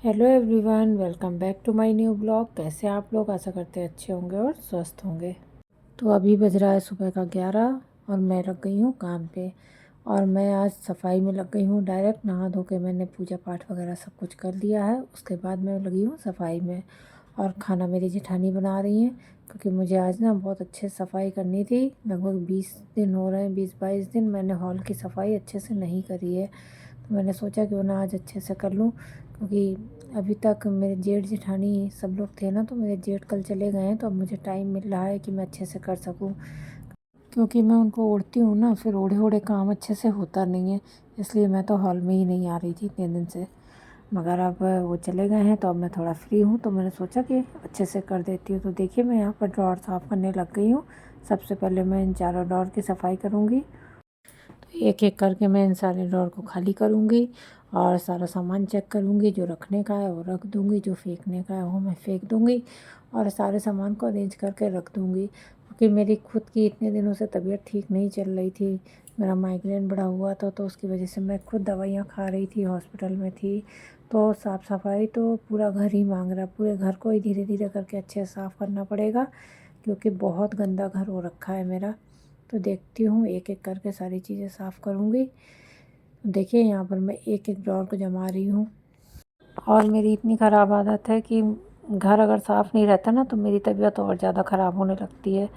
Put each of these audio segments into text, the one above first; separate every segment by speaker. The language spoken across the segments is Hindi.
Speaker 1: Hello everyone, welcome back to my new blog. कैसे आप लोग? आशा करते हैं अच्छे होंगे और स्वस्थ होंगे। तो अभी बज रहा है सुबह का 11 और मैं लग गई हूँ काम पे। और मैं आज सफाई में लग गई हूँ। डायरेक्ट नहा धो के मैंने पूजा पाठ वगैरह सब कुछ कर लिया है। उसके बाद मैं लगी हूँ सफाई में। और खाना मेरी जेठानी बना रही हैं, क्योंकि मुझे आज ना बहुत अच्छे सफाई करनी थी। लगभग 20 दिन हो रहे हैं, 20-22 दिन मैंने हॉल की सफाई अच्छे से नहीं करी है। तो मैंने सोचा क्यों ना आज अच्छे से कर लूँ, क्योंकि अभी तक मेरे जेठ जेठानी सब लोग थे ना, तो मेरे जेठ कल चले गए हैं। तो अब मुझे टाइम मिल रहा है कि मैं अच्छे से कर सकूं, क्योंकि मैं उनको ओढ़ती हूँ ना, फिर ओढ़े ओढ़े काम अच्छे से होता नहीं है। इसलिए मैं तो हॉल में ही नहीं आ रही थी इतने दिन से। मगर अब वो चले गए हैं तो अब मैं थोड़ा फ्री हूँ, तो मैंने सोचा कि अच्छे से कर देती हूँ। तो देखिए, मैं यहाँ पर ड्रॉर साफ़ करने लग गई हूँ। सबसे पहले मैं इन चारों ड्रॉर की सफाई करूँगी। एक एक करके मैं इन सारे ड्रॉर को खाली करूँगी और सारा सामान चेक करूँगी। जो रखने का है वो रख दूँगी, जो फेंकने का है वो मैं फेंक दूँगी और सारे सामान को अरेंज करके रख दूँगी। क्योंकि मेरी खुद की इतने दिनों से तबीयत ठीक नहीं चल रही थी। मेरा माइग्रेन बढ़ा हुआ था, तो उसकी वजह से मैं खुद दवाइयाँ खा रही थी, हॉस्पिटल में थी। तो साफ़ सफाई तो पूरा घर ही मांग रहा, पूरे घर को ही धीरे धीरे करके अच्छे से साफ़ करना पड़ेगा, क्योंकि बहुत गंदा घर हो रखा है मेरा। तो देखती हूँ, एक एक करके सारी चीज़ें साफ़ करूँगी। देखिए, यहाँ पर मैं एक एक ड्रॉर को जमा रही हूँ। और मेरी इतनी ख़राब आदत है कि घर अगर साफ़ नहीं रहता ना, तो मेरी तबीयत और ज़्यादा ख़राब होने लगती है।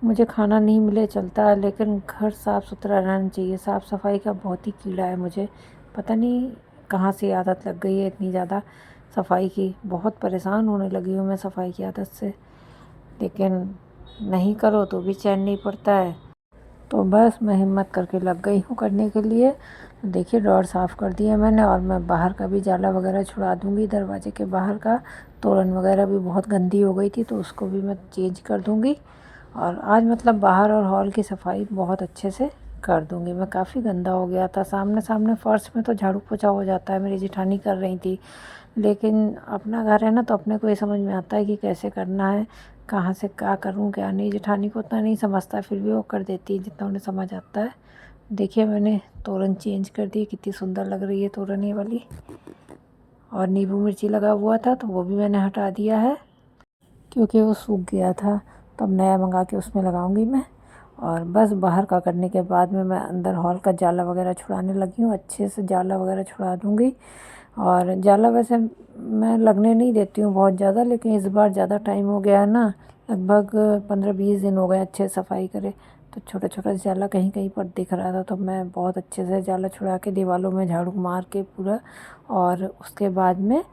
Speaker 1: मुझे खाना नहीं मिले चलता है, लेकिन घर साफ़ सुथरा रहना चाहिए। साफ़ सफाई का बहुत ही कीड़ा है मुझे। पता नहीं कहाँ से आदत लग गई है इतनी ज़्यादा सफाई की। बहुत परेशान होने लगी हूँ मैं सफाई की आदत से। लेकिन नहीं करो तो भी चैन नहीं पड़ता है। तो बस मैं हिम्मत करके लग गई हूँ करने के लिए। देखिए, ड्रॉर साफ़ कर दिया मैंने और मैं बाहर का भी जाला वगैरह छुड़ा दूँगी। दरवाजे के बाहर का तोरण वगैरह भी बहुत गंदी हो गई थी, तो उसको भी मैं चेंज कर दूँगी। और आज मतलब बाहर और हॉल की सफाई बहुत अच्छे से कर दूँगी मैं। काफ़ी गंदा हो गया था। सामने सामने फ़र्श में तो झाड़ू पोछा हो जाता है, मेरी जेठानी कर रही थी। लेकिन अपना घर है ना, तो अपने को ये समझ में आता है कि कैसे करना है, कहाँ से क्या करूँ क्या नहीं। जेठानी को उतना नहीं समझता, फिर भी वो कर देती है जितना उन्हें समझ आता है। देखिए, मैंने तोरण चेंज कर दी। कितनी सुंदर लग रही है तोरण ये वाली। और नींबू मिर्ची लगा हुआ था, तो वो भी मैंने हटा दिया है, क्योंकि वो सूख गया था। तो अब नया मंगा के उसमें लगाऊंगी मैं। और बस बाहर का करने के बाद में मैं अंदर हॉल का जाला वगैरह छुड़ाने लगी हूँ। अच्छे से जाला वगैरह छुड़ा दूँगी। और जाला वैसे मैं लगने नहीं देती हूँ बहुत ज़्यादा, लेकिन इस बार ज़्यादा टाइम हो गया है ना। लगभग 15-20 दिन हो गए अच्छे से सफाई करे। तो छोटा छोटा जाला कहीं कहीं पर दिख रहा था, तो मैं बहुत अच्छे से जाला छुड़ा के दीवारों में झाड़ू मार के पूरा। और उसके बाद में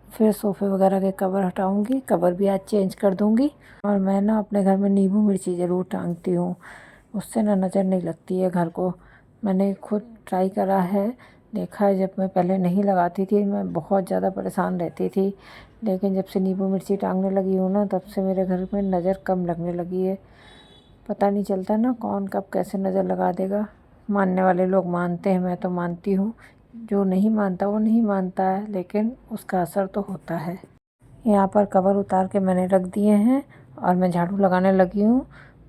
Speaker 1: फिर सोफ़े वगैरह के कवर हटाऊँगी। कवर भी आज चेंज कर दूँगी। और मैं ना अपने घर में नींबू मिर्ची ज़रूर टांगती हूँ। उससे ना नज़र नहीं लगती है घर को। मैंने खुद ट्राई करा है, देखा है। जब मैं पहले नहीं लगाती थी, मैं बहुत ज़्यादा परेशान रहती थी। लेकिन जब से नींबू मिर्ची टांगने लगी हूँ ना, तब से मेरे घर में नज़र कम लगने लगी है। पता नहीं चलता ना कौन कब कैसे नज़र लगा देगा। मानने वाले लोग मानते हैं, मैं तो मानती हूँ। जो नहीं मानता वो नहीं मानता है, लेकिन उसका असर तो होता है। यहाँ पर कवर उतार के मैंने रख दिए हैं और मैं झाड़ू लगाने लगी हूँ।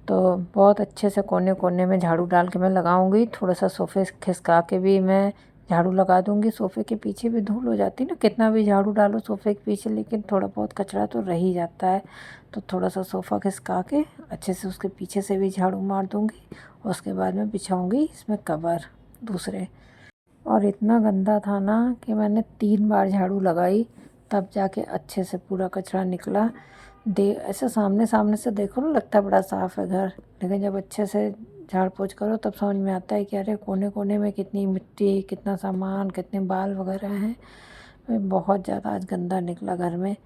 Speaker 1: तो बहुत अच्छे से कोने कोने में झाड़ू डाल के मैं लगाऊंगी। थोड़ा सा सोफ़े खिसका के भी मैं झाड़ू लगा दूंगी। सोफ़े के पीछे भी धूल हो जाती है ना, कितना भी झाड़ू डालो सोफ़े के पीछे, लेकिन थोड़ा बहुत कचरा तो रह ही जाता है। तो थोड़ा सा सोफ़ा खिसका के अच्छे से उसके पीछे से भी झाड़ू मार दूँगी। और उसके बाद में बिछाऊँगी इसमें कवर दूसरे। और इतना गंदा था ना कि मैंने 3 बार झाड़ू लगाई, तब जाके अच्छे से पूरा कचरा निकला। ऐसे सामने सामने से देखो ना, लगता है बड़ा साफ़ है घर, लेकिन जब अच्छे से झाड़ पोंछ करो तब समझ में आता है कि अरे कोने कोने में कितनी मिट्टी, कितना सामान, कितने बाल वगैरह हैं। बहुत ज़्यादा आज गंदा निकला घर में।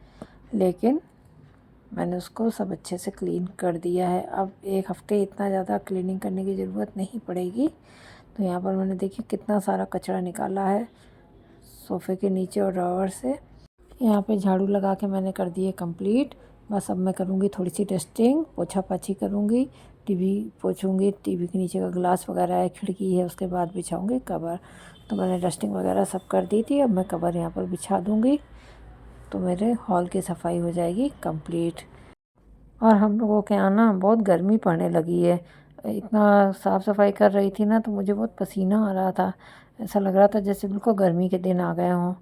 Speaker 1: लेकिन मैंने उसको सब अच्छे से क्लीन कर दिया है। अब 1 हफ़्ते इतना ज़्यादा क्लीनिंग करने की ज़रूरत नहीं पड़ेगी। तो यहाँ पर मैंने देखिए कितना सारा कचरा निकाला है सोफ़े के नीचे और ड्रॉवर से। यहाँ पे झाड़ू लगा के मैंने कर दिए कंप्लीट। बस अब मैं करूँगी थोड़ी सी डस्टिंग, पोछा पाछी करूँगी, टीवी पोछूंगी। टीवी के नीचे का ग्लास वगैरह है, खिड़की है, उसके बाद बिछाऊँगी कवर। तो मैंने डस्टिंग वगैरह सब कर दी थी। अब मैं कवर यहाँ पर बिछा दूँगी, तो मेरे हॉल की सफाई हो जाएगी कंप्लीट। और हम लोगों के यहाँ ना बहुत गर्मी पड़ने लगी है। इतना साफ़ सफाई कर रही थी ना, तो मुझे बहुत पसीना आ रहा था। ऐसा लग रहा था जैसे बिल्कुल गर्मी के दिन आ गए हों।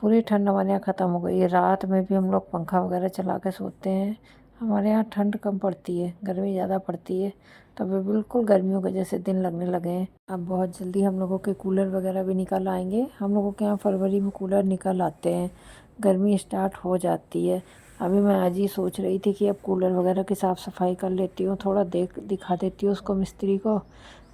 Speaker 1: पूरी ठंड हमारे यहाँ ख़त्म हो गई है। रात में भी हम लोग पंखा वगैरह चला के सोते हैं। हमारे यहाँ ठंड कम पड़ती है, गर्मी ज़्यादा पड़ती है, तो अभी बिल्कुल गर्मियों के जैसे दिन लगने लगे हैं। अब बहुत जल्दी हम लोगों के कूलर वगैरह भी निकल आएंगे। हम लोगों के यहाँ फरवरी में कूलर निकल आते हैं, गर्मी स्टार्ट हो जाती है। अभी मैं आज ही सोच रही थी कि अब कूलर वगैरह की साफ़ सफाई कर लेती हूँ, थोड़ा दिखा देती हूँ उसको मिस्त्री को,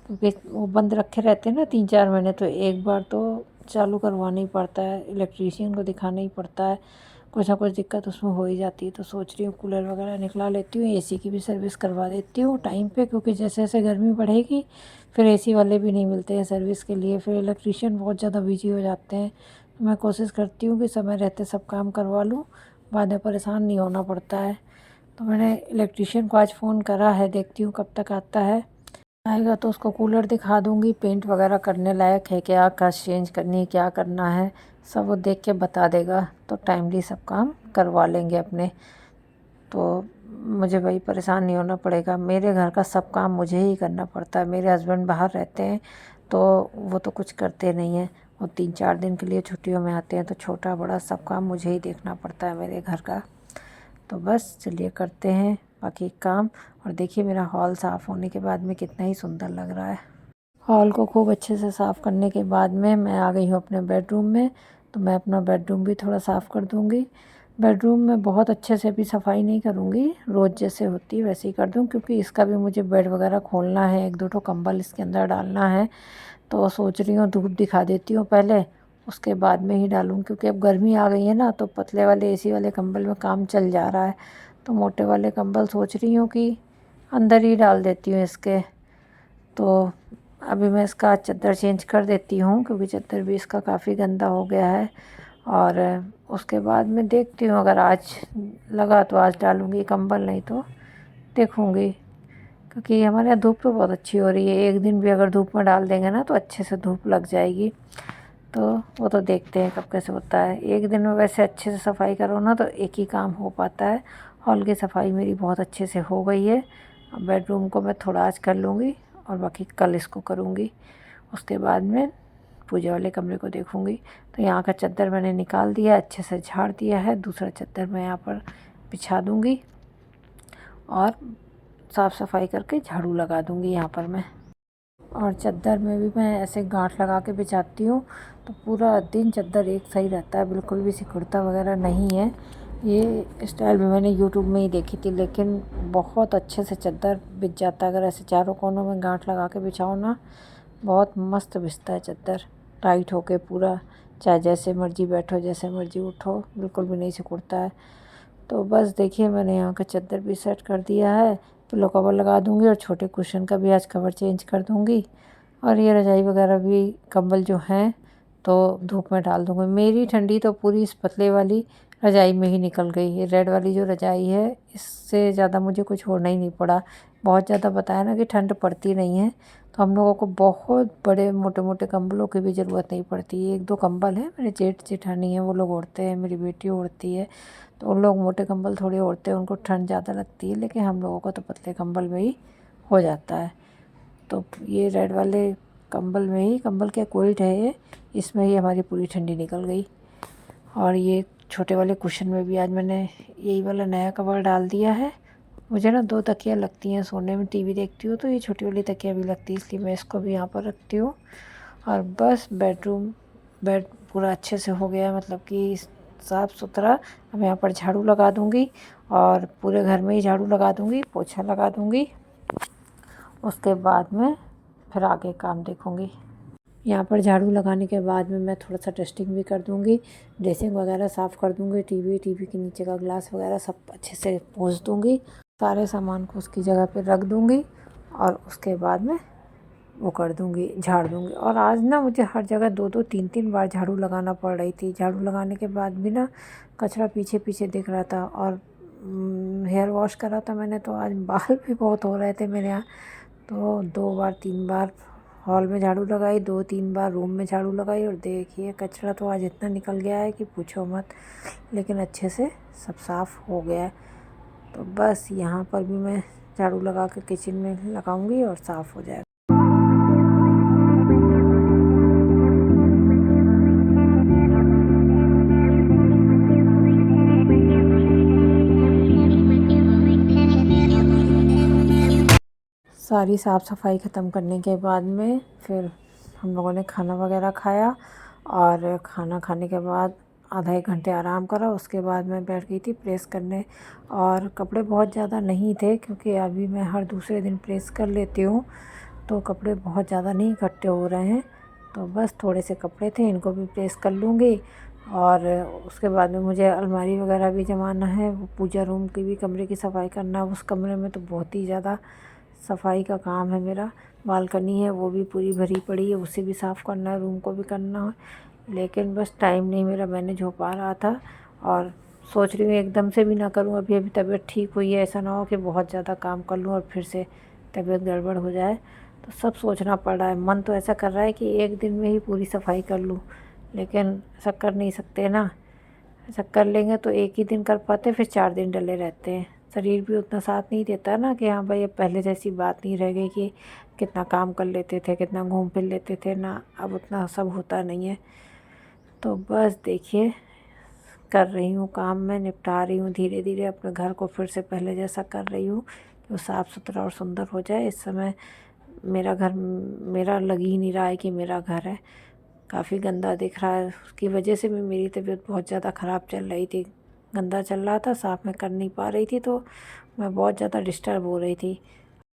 Speaker 1: क्योंकि वो बंद रखे रहते हैं ना 3-4 महीने, तो एक बार तो चालू करवाना ही पड़ता है, इलेक्ट्रीशियन को दिखाना ही पड़ता है, कुछ ना कुछ दिक्कत उसमें हो ही जाती है। तो सोच रही हूँ कूलर वगैरह निकला लेती हूँ, एसी की भी सर्विस करवा देती हूँ टाइम पे, क्योंकि जैसे जैसे गर्मी बढ़ेगी फिर एसी वाले भी नहीं मिलते हैं सर्विस के लिए, फिर इलेक्ट्रीशियन बहुत ज़्यादा बिजी हो जाते हैं। तो मैं कोशिश करती हूँ कि समय रहते सब काम करवा लूँ, बाद में परेशान नहीं होना पड़ता है। तो मैंने इलेक्ट्रीशियन को आज फ़ोन करा है, देखती हूँ कब तक आता है। आएगा तो उसको कूलर दिखा दूँगी, पेंट वगैरह करने लायक है क्या, कस चेंज करनी है, क्या करना है, सब वो देख के बता देगा, तो टाइमली सब काम करवा लेंगे अपने। तो मुझे भाई परेशान नहीं होना पड़ेगा। मेरे घर का सब काम मुझे ही करना पड़ता है। मेरे हस्बैंड बाहर रहते हैं तो वो तो कुछ करते नहीं हैं, वो 3-4 दिन के लिए छुट्टियों में आते हैं, तो छोटा बड़ा सब काम मुझे ही देखना पड़ता है मेरे घर का। तो बस चलिए करते हैं बाकी काम। और देखिए मेरा हॉल साफ़ होने के बाद में कितना ही सुंदर लग रहा है। हॉल को खूब अच्छे से साफ़ करने के बाद में मैं आ गई हूँ अपने बेडरूम में। तो मैं अपना बेडरूम भी थोड़ा साफ़ कर दूँगी। बेडरूम में बहुत अच्छे से भी सफाई नहीं करूँगी, रोज़ जैसे होती है वैसे ही कर दूँ, क्योंकि इसका भी मुझे बेड वगैरह खोलना है, 1-2 ठो कंबल इसके अंदर डालना है। तो सोच रही हूँ धूप दिखा देती हूँ पहले, उसके बाद में ही डालूँ, क्योंकि अब गर्मी आ गई है ना, तो पतले वाले एसी वाले कंबल में काम चल जा रहा है। तो मोटे वाले कंबल सोच रही हूँ कि अंदर ही डाल देती हूँ इसके। तो अभी मैं इसका चद्दर चेंज कर देती हूँ, क्योंकि चद्दर भी इसका काफ़ी गंदा हो गया है। और उसके बाद मैं देखती हूँ, अगर आज लगा तो आज डालूँगी कंबल, नहीं तो देखूँगी, क्योंकि हमारे यहाँ धूप तो बहुत अच्छी हो रही है। एक दिन भी अगर धूप में डाल देंगे ना तो अच्छे से धूप लग जाएगी। तो वो तो देखते हैं कब कैसे होता है। एक दिन में वैसे अच्छे से सफाई करो ना तो एक ही काम हो पाता है। हॉल की सफाई मेरी बहुत अच्छे से हो गई है। अब बेडरूम को मैं थोड़ा आज कर लूँगी और बाकी कल इसको करूँगी। उसके बाद में पूजा वाले कमरे को देखूँगी। तो यहाँ का चद्दर मैंने निकाल दिया, अच्छे से झाड़ दिया है। दूसरा चद्दर मैं यहाँ पर बिछा दूँगी और साफ़ सफाई करके झाड़ू लगा दूँगी यहाँ पर मैं। और चद्दर में भी मैं ऐसे गांठ लगा के बिछाती हूँ, तो पूरा दिन चद्दर एक सही रहता है, बिल्कुल भी सिकुड़ता वगैरह नहीं है। ये स्टाइल भी मैंने यूट्यूब में ही देखी थी, लेकिन बहुत अच्छे से चद्दर बिछ जाता है। अगर ऐसे चारों कोनों में गांठ लगा के बिछाओ ना, बहुत मस्त बिछता है चद्दर, टाइट होके पूरा, चाहे जैसे मर्जी बैठो जैसे मर्जी उठो, बिल्कुल भी नहीं सिकुड़ता है। तो बस देखिए मैंने यहाँ का चद्दर भी सेट कर दिया है, पिलो कवर लगा दूँगी और छोटे कुशन का भी आज कवर चेंज कर दूँगी। और ये रज़ाई वगैरह भी कंबल जो हैं तो धूप में डाल दूँगी। मेरी ठंडी तो पूरी इस पतले वाली रज़ाई में ही निकल गई है। रेड वाली जो रज़ाई है इससे ज़्यादा मुझे कुछ होना ही नहीं पड़ा। बहुत ज़्यादा बताया ना कि ठंड पड़ती नहीं है, तो हम लोगों को बहुत बड़े मोटे मोटे कंबलों की भी ज़रूरत नहीं पड़ती। 1-2 कंबल हैं, मेरे जेठ जेठानी हैं वो लोग ओढ़ते हैं, मेरी बेटी ओढ़ती है, तो उन लोग मोटे कंबल थोड़े ओढ़ते हैं, उनको ठंड ज़्यादा लगती है, लेकिन हम लोगों को तो पतले कंबल में ही हो जाता है। तो ये रेड वाले कंबल में ही, कंबल क्या क्विल्ट है ये, इसमें ही हमारी पूरी ठंडी निकल गई। और ये छोटे वाले कुशन में भी आज मैंने यही वाला नया कवर डाल दिया है। मुझे ना 2 तकिया लगती हैं सोने में, टीवी देखती हूँ तो ये छोटी वाली तकिया भी लगती है, इसलिए मैं इसको भी यहाँ पर रखती हूँ। और बस बेड पूरा अच्छे से हो गया, मतलब कि साफ़ सुथरा। अब यहाँ पर झाड़ू लगा दूँगी और पूरे घर में ही झाड़ू लगा दूँगी, पोछा लगा दूँगी। उसके बाद में फिर आगे काम देखूँगी। यहाँ पर झाड़ू लगाने के बाद में मैं थोड़ा सा डस्टिंग भी कर दूँगी, ड्रेसिंग वगैरह साफ़ कर दूँगी, टीवी के नीचे का ग्लास वगैरह सब अच्छे से पोंछ दूँगी, सारे सामान को उसकी जगह पे रख दूँगी और उसके बाद में वो कर दूँगी, झाड़ दूँगी। और आज ना मुझे हर जगह 2-2 3-3 बार झाड़ू लगाना पड़ रही थी। झाड़ू लगाने के बाद भी ना कचरा पीछे दिख रहा था। और हेयर वॉश करा था मैंने, तो आज बाल भी बहुत हो रहे थे मेरे यहाँ, तो 2 बार 3 बार हॉल में झाड़ू लगाई, 2-3 बार रूम में झाड़ू लगाई। और देखिए कचरा तो आज इतना निकल गया है कि पूछो मत, लेकिन अच्छे से सब साफ़ हो गया है। तो बस यहाँ पर भी मैं झाड़ू लगा के किचन में लगाऊंगी और साफ़ हो जाएगा। सारी साफ़ सफाई ख़त्म करने के बाद में फिर हम लोगों ने खाना वगैरह खाया और खाना खाने के बाद आधा एक घंटे आराम करा। उसके बाद मैं बैठ गई थी प्रेस करने और कपड़े बहुत ज़्यादा नहीं थे क्योंकि अभी मैं हर दूसरे दिन प्रेस कर लेती हूँ, तो कपड़े बहुत ज़्यादा नहीं इकट्ठे हो रहे हैं। तो बस थोड़े से कपड़े थे, इनको भी प्रेस कर लूँगी। और उसके बाद में मुझे अलमारी वगैरह भी जमाना है, वो पूजा रूम की भी कमरे की सफाई करना है। उस कमरे में तो बहुत ही ज़्यादा सफाई का काम है मेरा। बालकनी है वो भी पूरी भरी पड़ी है, उसे भी साफ़ करना है, रूम को भी करना है, लेकिन बस टाइम नहीं मेरा मैनेज हो पा रहा था। और सोच रही हूँ एकदम से भी ना करूँ, अभी अभी तबीयत ठीक हुई है, ऐसा ना हो कि बहुत ज़्यादा काम कर लूँ और फिर से तबीयत गड़बड़ हो जाए। तो सब सोचना पड़ रहा है। मन तो ऐसा कर रहा है कि एक दिन में ही पूरी सफाई कर लूँ, लेकिन ऐसा कर नहीं सकते ना। ऐसा कर लेंगे तो एक ही दिन कर पाते, फिर 4 दिन डले रहते हैं। शरीर भी उतना साथ नहीं देता ना कि हाँ भाई अब पहले जैसी बात नहीं रह गई कि कितना काम कर लेते थे, कितना घूम फिर लेते थे ना, अब उतना सब होता नहीं है। तो बस देखिए कर रही हूँ काम, मैं निपटा रही हूँ धीरे धीरे अपने घर को, फिर से पहले जैसा कर रही हूँ कि वो साफ़ सुथरा और सुंदर हो जाए। इस समय मेरा घर मेरा लग ही नहीं रहा है कि मेरा घर है, काफ़ी गंदा दिख रहा है। उसकी वजह से भी मेरी तबीयत बहुत ज़्यादा ख़राब चल रही थी, गंदा चल रहा था, साफ़ मैं कर नहीं पा रही थी, तो मैं बहुत ज़्यादा डिस्टर्ब हो रही थी।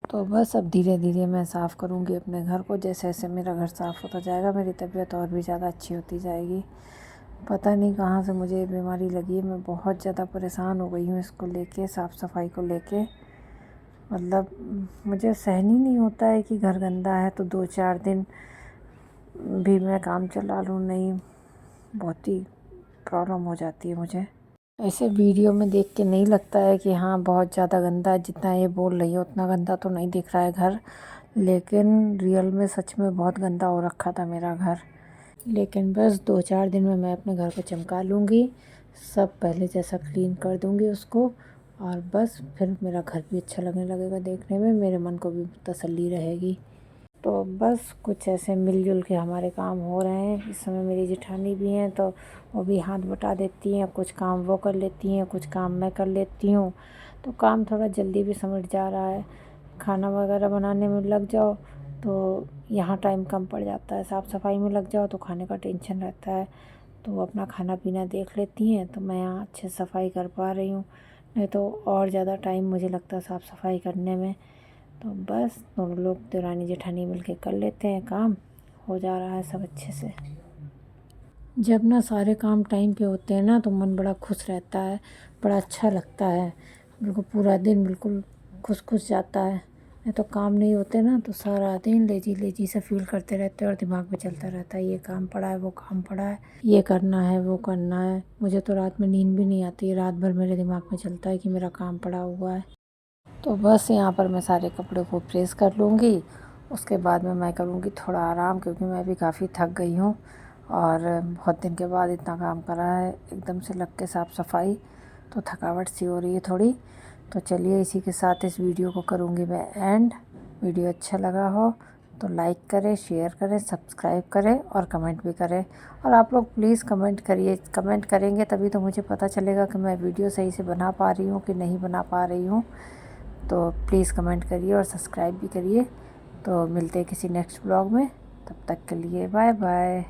Speaker 1: तो बस अब धीरे धीरे मैं साफ़ करूँगी अपने घर को। जैसे जैसे मेरा घर साफ़ होता जाएगा मेरी तबीयत और भी ज़्यादा अच्छी होती जाएगी। पता नहीं कहाँ से मुझे ये बीमारी लगी है, मैं बहुत ज़्यादा परेशान हो गई हूँ इसको लेके, साफ़ सफाई को लेके। मतलब मुझे सहन ही नहीं होता है कि घर गंदा है तो 2-4 दिन भी मैं काम चला लूँ, नहीं बहुत ही प्रॉब्लम हो जाती है मुझे। ऐसे वीडियो में देख के नहीं लगता है कि हाँ बहुत ज़्यादा गंदा है, जितना ये बोल रही है उतना गंदा तो नहीं दिख रहा है घर, लेकिन रियल में सच में बहुत गंदा हो रखा था मेरा घर। लेकिन बस 2-4 दिन में मैं अपने घर को चमका लूँगी, सब पहले जैसा क्लीन कर दूँगी उसको, और बस फिर मेरा घर भी अच्छा लगने लगेगा देखने में, मेरे मन को भी तसल्ली रहेगी। तो बस कुछ ऐसे मिलजुल के हमारे काम हो रहे हैं। इस समय मेरी जेठानी भी हैं तो वो भी हाथ बटा देती हैं, कुछ काम वो कर लेती हैं, कुछ काम मैं कर लेती हूँ, तो काम थोड़ा जल्दी भी समझ जा रहा है। खाना वगैरह बनाने में लग जाओ तो यहाँ टाइम कम पड़ जाता है, साफ़ सफाई में लग जाओ तो खाने का टेंशन रहता है। तो वो अपना खाना पीना देख लेती हैं तो मैं यहाँ अच्छे से सफाई कर पा रही हूँ, नहीं तो और ज़्यादा टाइम मुझे लगता है साफ़ सफाई करने में। तो बस दोनों लोग देवरानी जेठानी मिल के कर लेते हैं काम, हो जा रहा है सब अच्छे से। जब ना सारे काम टाइम पे होते हैं ना तो मन बड़ा खुश रहता है, बड़ा अच्छा लगता है, बिल्कुल पूरा दिन बिल्कुल खुश खुश जाता है। नहीं तो काम नहीं होते ना तो सारा दिन लेजी लेजी सा फील करते रहते हैं और दिमाग में चलता रहता है ये काम पड़ा है, वो काम पड़ा है, ये करना है, वो करना है। मुझे तो रात में नींद भी नहीं आती है, रात भर मेरे दिमाग में चलता है कि मेरा काम पड़ा हुआ है। तो बस यहाँ पर मैं सारे कपड़े को प्रेस कर लूँगी, उसके बाद में मैं करूँगी थोड़ा आराम, क्योंकि मैं भी काफ़ी थक गई हूँ और बहुत दिन के बाद इतना काम करा है एकदम से लग के साफ़ सफाई, तो थकावट सी हो रही है थोड़ी। तो चलिए इसी के साथ इस वीडियो को करूँगी मैं एंड। वीडियो अच्छा लगा हो तो लाइक करें, शेयर करें, सब्सक्राइब करें और कमेंट भी करें। और आप लोग प्लीज़ कमेंट करिए, कमेंट करेंगे तभी तो मुझे पता चलेगा कि मैं वीडियो सही से बना पा रही हूँ कि नहीं बना पा रही हूँ। तो प्लीज़ कमेंट करिए और सब्सक्राइब भी करिए। तो मिलते हैं किसी नेक्स्ट ब्लॉग में, तब तक के लिए बाय बाय।